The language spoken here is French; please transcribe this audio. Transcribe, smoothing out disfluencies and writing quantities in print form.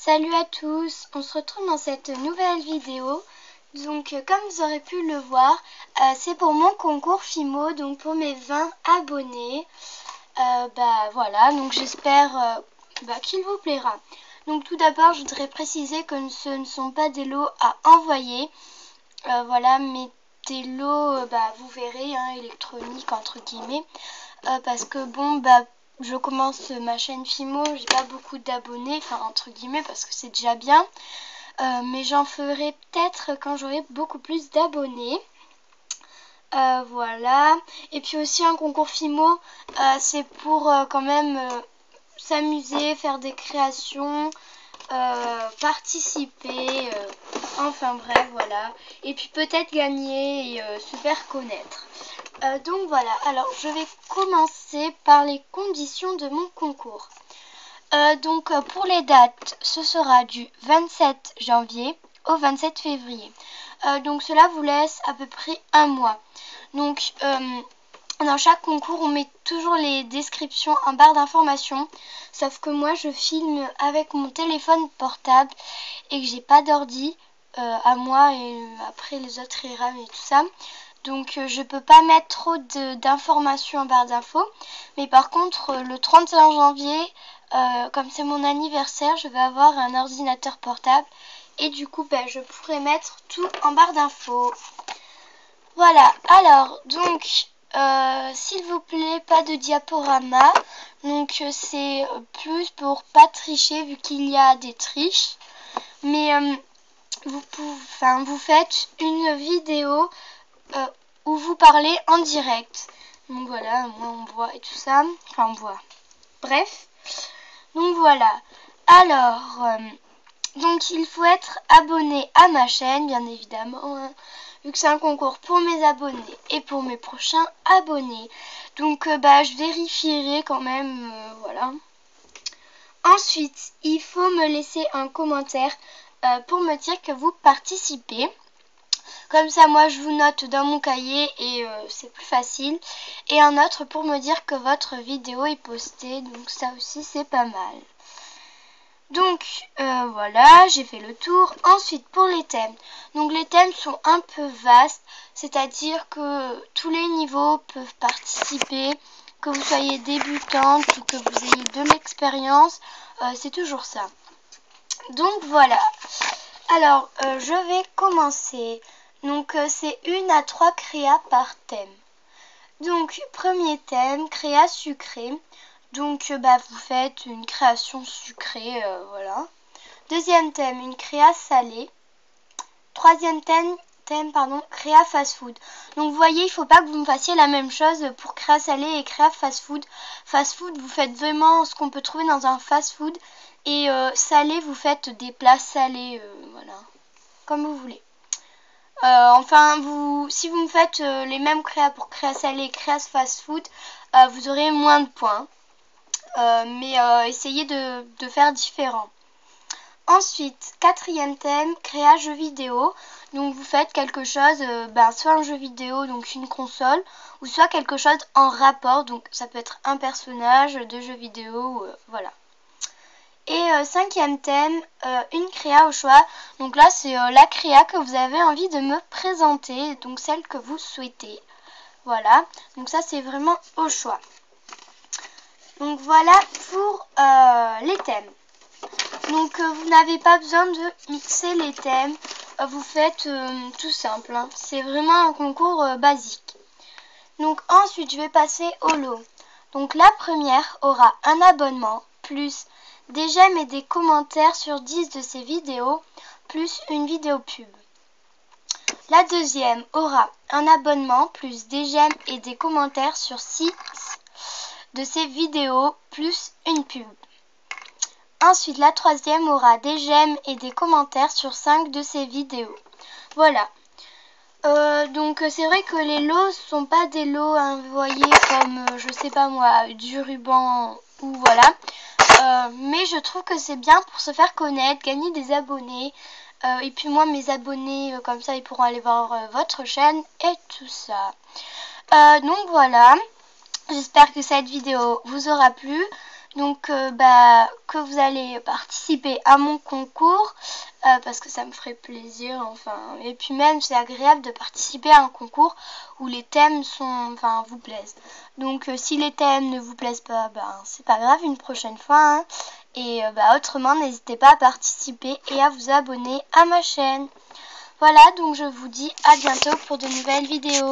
Salut à tous, on se retrouve dans cette nouvelle vidéo. Donc comme vous aurez pu le voir, c'est pour mon concours Fimo, donc pour mes 20 abonnés. Voilà, donc j'espère qu'il vous plaira. Donc tout d'abord, je voudrais préciser que ce ne sont pas des lots à envoyer. Voilà, mais des lots, vous verrez, électroniques entre guillemets. Parce que je commence ma chaîne Fimo, j'ai pas beaucoup d'abonnés, enfin entre guillemets parce que c'est déjà bien. Mais j'en ferai peut-être quand j'aurai beaucoup plus d'abonnés. Voilà. Et puis aussi un concours Fimo, c'est pour quand même s'amuser, faire des créations, participer, enfin bref, voilà. Et puis peut-être gagner et se faire connaître. Donc voilà, alors je vais commencer par les conditions de mon concours. Pour les dates, ce sera du 27 janvier au 27 février. Donc cela vous laisse à peu près un mois. Donc dans chaque concours, on met toujours les descriptions en barre d'informations. Sauf que moi, je filme avec mon téléphone portable et que j'ai pas d'ordi à moi et après les autres IRM et tout ça. Donc je peux pas mettre trop d'informations en barre d'infos. Mais par contre, le 31 janvier, comme c'est mon anniversaire, je vais avoir un ordinateur portable. Et du coup, je pourrai mettre tout en barre d'infos. Voilà, alors, donc, s'il vous plaît, pas de diaporama. Donc, c'est plus pour pas tricher vu qu'il y a des triches. Mais vous faites une vidéo où vous parlez en direct. Donc voilà, moi on voit et tout ça. Enfin, on voit. Bref. Donc voilà. Alors, donc il faut être abonné à ma chaîne, bien évidemment. Vu que c'est un concours pour mes abonnés et pour mes prochains abonnés. Donc je vérifierai quand même, voilà. Ensuite, il faut me laisser un commentaire pour me dire que vous participez. Comme ça, moi, je vous note dans mon cahier et c'est plus facile. Et un autre pour me dire que votre vidéo est postée. Donc ça aussi, c'est pas mal. Donc voilà, j'ai fait le tour. Ensuite pour les thèmes. Donc les thèmes sont un peu vastes, c'est-à-dire que tous les niveaux peuvent participer, que vous soyez débutante ou que vous ayez de l'expérience, c'est toujours ça. Donc voilà. Alors je vais commencer. Donc c'est 1 à 3 créas par thème. Donc premier thème, créa sucré. Donc vous faites une création sucrée, voilà. Deuxième thème, une créa salée. Troisième thème, créa fast-food. Donc vous voyez, il ne faut pas que vous me fassiez la même chose pour créa salée et créa fast-food. Fast-food, vous faites vraiment ce qu'on peut trouver dans un fast-food. Et salé, vous faites des plats salés, voilà. Comme vous voulez. Si vous me faites les mêmes créas pour créa salée et créa fast-food, vous aurez moins de points. Mais essayez de faire différent. Ensuite, quatrième thème, créa jeu vidéo. Donc vous faites quelque chose, soit un jeu vidéo, donc une console, ou soit quelque chose en rapport, donc ça peut être un personnage de jeu vidéo, voilà. Et cinquième thème, une créa au choix. Donc là, c'est la créa que vous avez envie de me présenter, donc celle que vous souhaitez. Voilà, donc ça c'est vraiment au choix. Donc voilà pour les thèmes. Donc vous n'avez pas besoin de mixer les thèmes, vous faites tout simple, hein. C'est vraiment un concours basique. Donc ensuite je vais passer au lot. Donc la première aura un abonnement, plus des j'aime et des commentaires sur 10 de ces vidéos, plus une vidéo pub. La deuxième aura un abonnement, plus des j'aime et des commentaires sur 6 de ces vidéos, plus une pub. Ensuite, la troisième aura des j'aime et des commentaires sur 5 de ces vidéos. Voilà. Donc c'est vrai que les lots sont pas des lots envoyés comme, je sais pas moi, du ruban ou voilà. Mais je trouve que c'est bien pour se faire connaître, gagner des abonnés. Et puis moi, mes abonnés, comme ça, ils pourront aller voir votre chaîne et tout ça. Donc voilà. J'espère que cette vidéo vous aura plu. Donc que vous allez participer à mon concours parce que ça me ferait plaisir, enfin. Et puis même c'est agréable de participer à un concours où les thèmes vous plaisent. Donc si les thèmes ne vous plaisent pas, c'est pas grave, une prochaine fois. Hein. Et autrement, n'hésitez pas à participer et à vous abonner à ma chaîne. Voilà, donc je vous dis à bientôt pour de nouvelles vidéos.